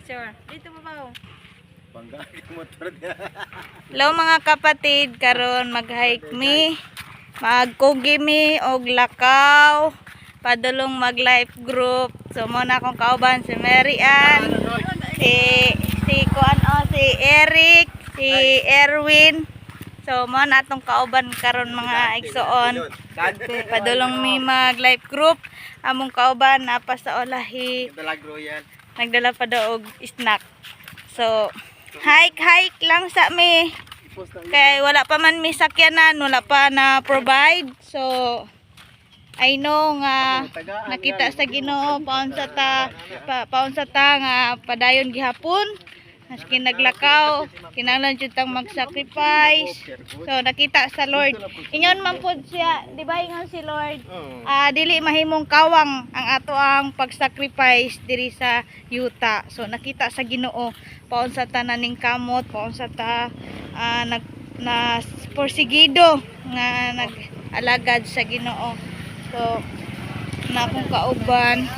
picture. Dito pa ba? Bangga yung motor niya. Hello mga kapatid, karon mag-hike mi. Magkugi mi og lakaw. Padulong mag life group. So mo na akong kauban si Mary Ann, si Eric, si Erwin. So mo na atong kauban karon mga igsoon. Padulong mi mag life group. Among kauban napa sa Olahi. Nagdala pa daw og snack. So hike lang sa mi. Kaya wala pa man mi sakyanan, wala pa na provide. So I know nga nakita sa Ginoo paon sa ta nga padayon gihapon. Maski naglakaw, kinahanglan jud tang mag-sacrifice. So nakita sa Lord. Ingon man pud siya, di ba ingon si Lord? Dili mahimong kawang ang ato ang pag-sacrifice diri sa yuta. So nakita sa Ginoo paon sa tananing kamot, paon sa ta na porsigido nga nag-alagad sa Ginoo. So na akong kauban.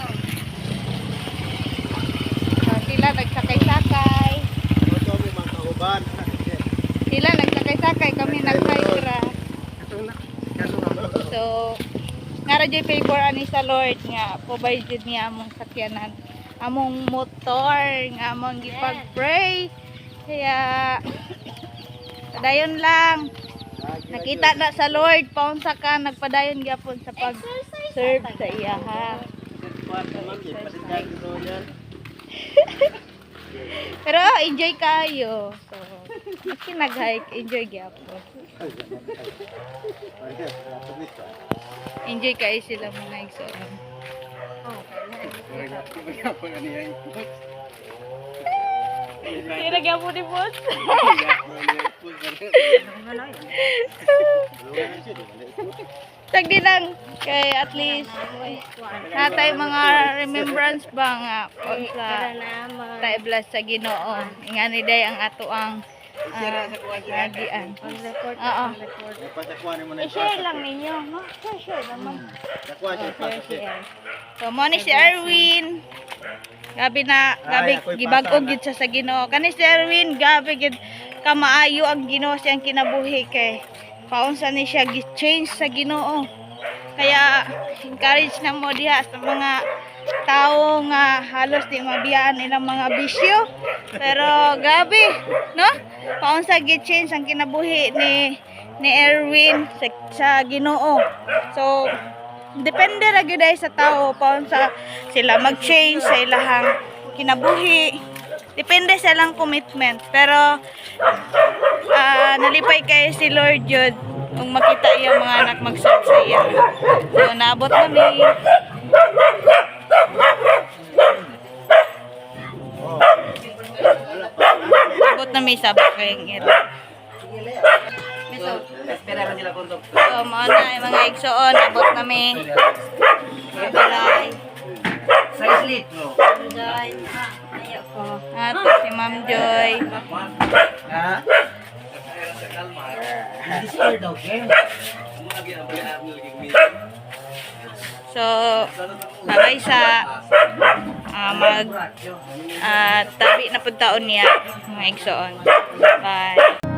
Sila nagsakay-sakay. Sila nagsakay-sakay, kami nag-hike. So, nara jud favor ani sa Lord nga provide jud niya among sakyanan, among motor nga among gipag-pray. Kaya padayon lang. Nakita na sa Lord paunsa ka nagpadayon gyapon sa pag-serve sa iya ha. Pero enjoy kayo. So, maski nag-hike, enjoy gyapon. Enjoy kayo sila mga igsoon. Sira gyapon ni boss. Tagdi lang kay at least natay mga remembrance ba nga sa tay bless sa Ginoo. Ingani day ang ato ang agian. Oo. I-share lang ninyo, no? Share naman. So mo ni si Erwin. Gabi gibag-og gid sa Ginoo. Kani si Erwin gabi gid kamaayo ang Ginoo siyang kinabuhi kay paunsa ni siya gi-change sa Ginoo. Kaya encourage na mo diha sa mga tao nga halos di mabiyaan nilang mga bisyo. Pero gabi, no? Paunsa gi-change ang kinabuhi ni Erwin sa Ginoo. So depende ra gyud sa tao paunsa sila mag-change sa ilahang kinabuhi. Depende sa ilang commitment. Pero nalipay kay si Lord Jud kung makita iya mga anak mag-serve sa iya. So naabot kami. Naabot na may sabak kayong ira. So mauna ay mga igsoon, abot kami. Balay. Joy. At si Ma'am Joy. So, babay sa tabi na pagtaon niya mga igsoon. Bye.